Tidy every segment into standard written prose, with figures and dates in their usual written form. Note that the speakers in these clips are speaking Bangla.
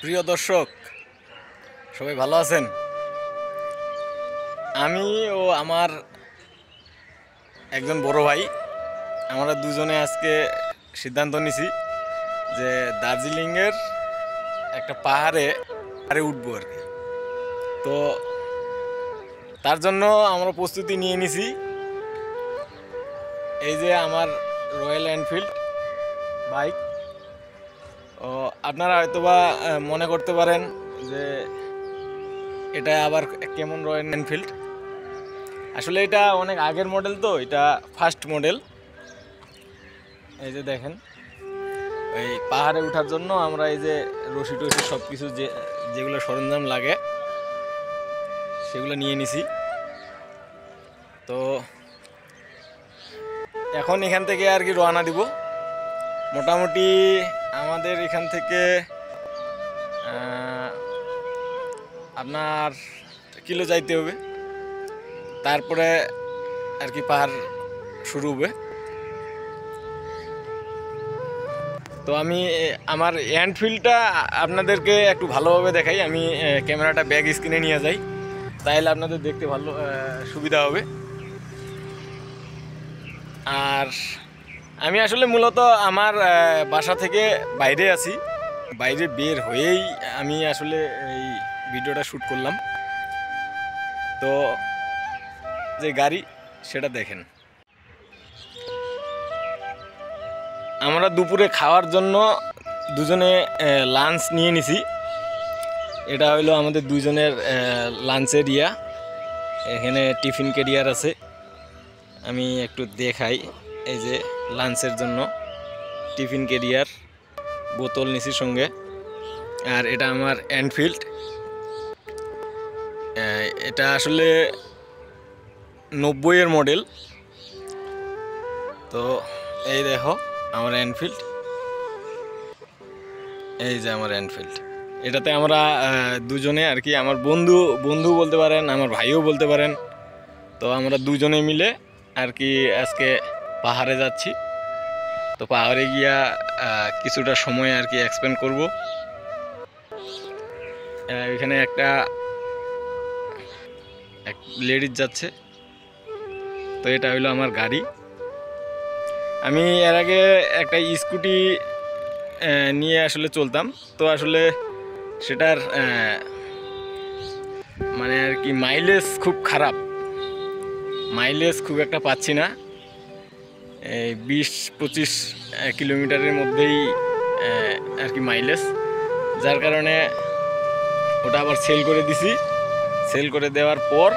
প্রিয় দর্শক, সবাই ভালো আছেন? আমি ও আমার একজন বড় ভাই, আমরা দুজনে আজকে সিদ্ধান্ত নিছি যে দার্জিলিংয়ের একটা পাহাড়ে উঠবো আর কি। তো তার জন্য আমরা প্রস্তুতি নিয়ে নিছি। এই যে আমার রয়্যাল এনফিল্ড বাইক। ও আপনারা হয়তোবা মনে করতে পারেন যে এটা আবার কেমন রয়্যাল এনফিল্ড। আসলে এটা অনেক আগের মডেল, তো এটা ফার্স্ট মডেল। এই যে দেখেন, এই পাহাড়ে ওঠার জন্য আমরা এই যে রশি টসি সব কিছু যেগুলো সরঞ্জাম লাগে সেগুলো নিয়ে নিছি। তো এখন এখান থেকে আর কি রওনা দিব। মোটামুটি আমাদের এখান থেকে আপনার কিলো যাইতে হবে, তারপরে আর কি পাহাড় শুরু হবে। তো আমি আমার এনফিল্ডটা আপনাদেরকে একটু ভালোভাবে দেখাই। আমি ক্যামেরাটা ব্যাক স্ক্রিনে নিয়ে যাই, তাহলে আপনাদের দেখতে ভালো সুবিধা হবে। আর আমি আসলে মূলত আমার বাসা থেকে বাইরে আছি, বাইরে বের হয়েই আমি আসলে এই ভিডিওটা শ্যুট করলাম। তো যে গাড়ি সেটা দেখেন। আমরা দুপুরে খাওয়ার জন্য দুজনে লাঞ্চ নিয়ে নিছি। এটা হইলো আমাদের দুজনের লাঞ্চের ইয়া। এখানে টিফিন ক্যারিয়ার আছে, আমি একটু দেখাই। এই যে লাঞ্চের জন্য টিফিন ক্যারিয়ার, বোতল নিছি সঙ্গে। আর এটা আমার এনফিল্ড। এটা আসলে 90-এর মডেল। তো এই দেখো আমার এনফিল্ড, এই যে আমার এনফিল্ড। এটাতে আমরা দুজনে আর কি, আমার বন্ধু বলতে পারেন, আমার ভাইও বলতে পারেন। তো আমরা দুজনে মিলে আর কি আজকে পাহাড়ে যাচ্ছি। তো পাহাড়ে গিয়া কিছুটা সময় আর কি এক্সপেন্ড করব। এখানে একটা লেডিজ যাচ্ছে। তো এটা হইলো আমার গাড়ি। আমি এর আগে একটা স্কুটি নিয়ে আসলে চলতাম। তো আসলে সেটার মানে আর কি মাইলেজ খুব খারাপ, মাইলেজ খুব একটা পাচ্ছি না। এই 20-25 কিলোমিটারের মধ্যেই আর কি মাইলেজ, যার কারণে ওটা আবার সেল করে দিছি। সেল করে দেওয়ার পর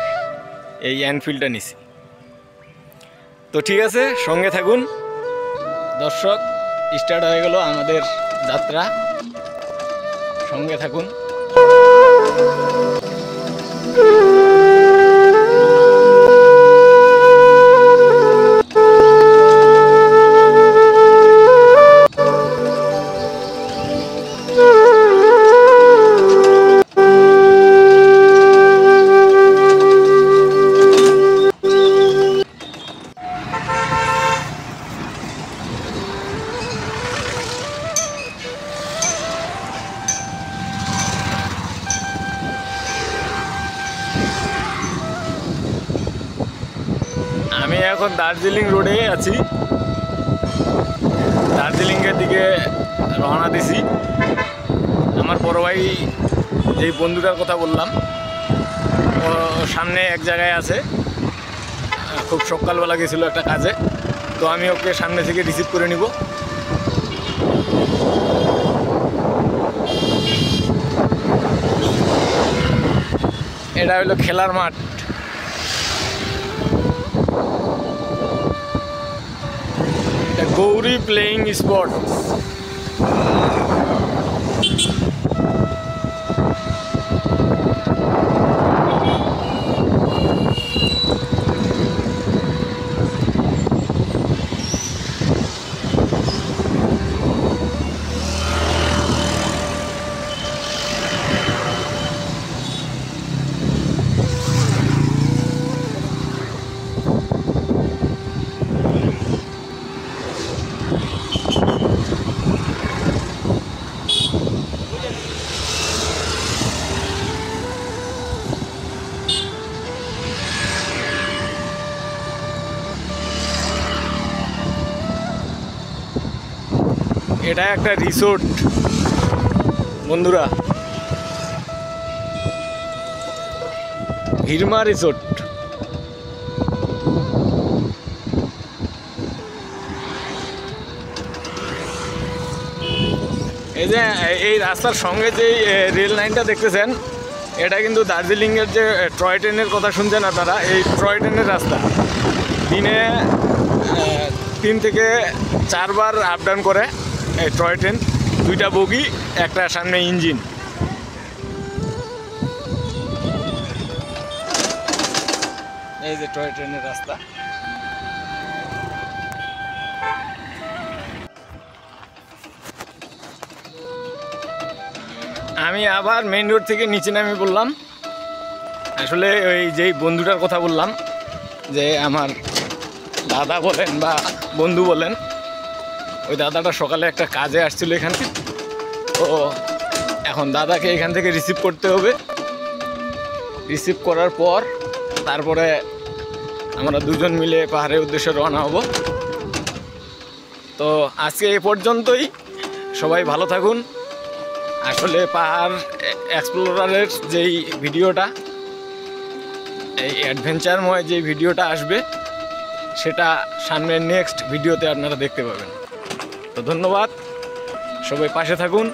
এই এনফিল্ডটা নিছি। তো ঠিক আছে, সঙ্গে থাকুন দর্শক। স্টার্ট হয়ে গেল আমাদের যাত্রা, সঙ্গে থাকুন। আমি এখন দার্জিলিং রোডে আছি, দার্জিলিংয়ের দিকে রওনা দিছি। আমার বড় ভাই যেই বন্ধুটার কথা বললাম, ও সামনে এক জায়গায় আছে, খুব সকালবেলা গেছিলো একটা কাজে। তো আমি ওকে সামনে থেকে রিসিভ করে নিব। এটা হলো খেলার মাঠ। Gauri playing spot. এটা একটা রিসোর্ট বন্ধুরা, হিরমা রিসোর্ট। এই যে এই রাস্তার সঙ্গে যে রেল লাইনটা দেখতেছেন, এটা কিন্তু দার্জিলিংয়ের যে টয় ট্রেনের কথা শুনছেন আপনারা, এই টয় ট্রেনের রাস্তা। দিনে 3 থেকে 4 বার আপ ডাউন করে এই টয় ট্রেন, 2টা বগি, একটা সামনে ইঞ্জিন। এই যে টয় ট্রেনের রাস্তা। আমি আবার মেইন রোড থেকে নিচে নামে বললাম। আসলে ওই যেই বন্ধুটার কথা বললাম, যে আমার দাদা বলেন বা বন্ধু বলেন, ওই দাদাটা সকালে একটা কাজে আসছিল এখান থেকে। তো এখন দাদাকে এখান থেকে রিসিভ করতে হবে। রিসিভ করার পর তারপরে আমরা দুজন মিলে পাহাড়ের উদ্দেশ্যে রওনা হব। তো আজকে এই পর্যন্তই, সবাই ভালো থাকুন। আসলে পাহাড় এক্সপ্লোরারের যেই ভিডিওটা, এই অ্যাডভেঞ্চারময় যে ভিডিওটা আসবে, সেটা সামনের নেক্সট ভিডিওতে আপনারা দেখতে পাবেন। তো ধন্যবাদ, সবাই পাশে থাকুন।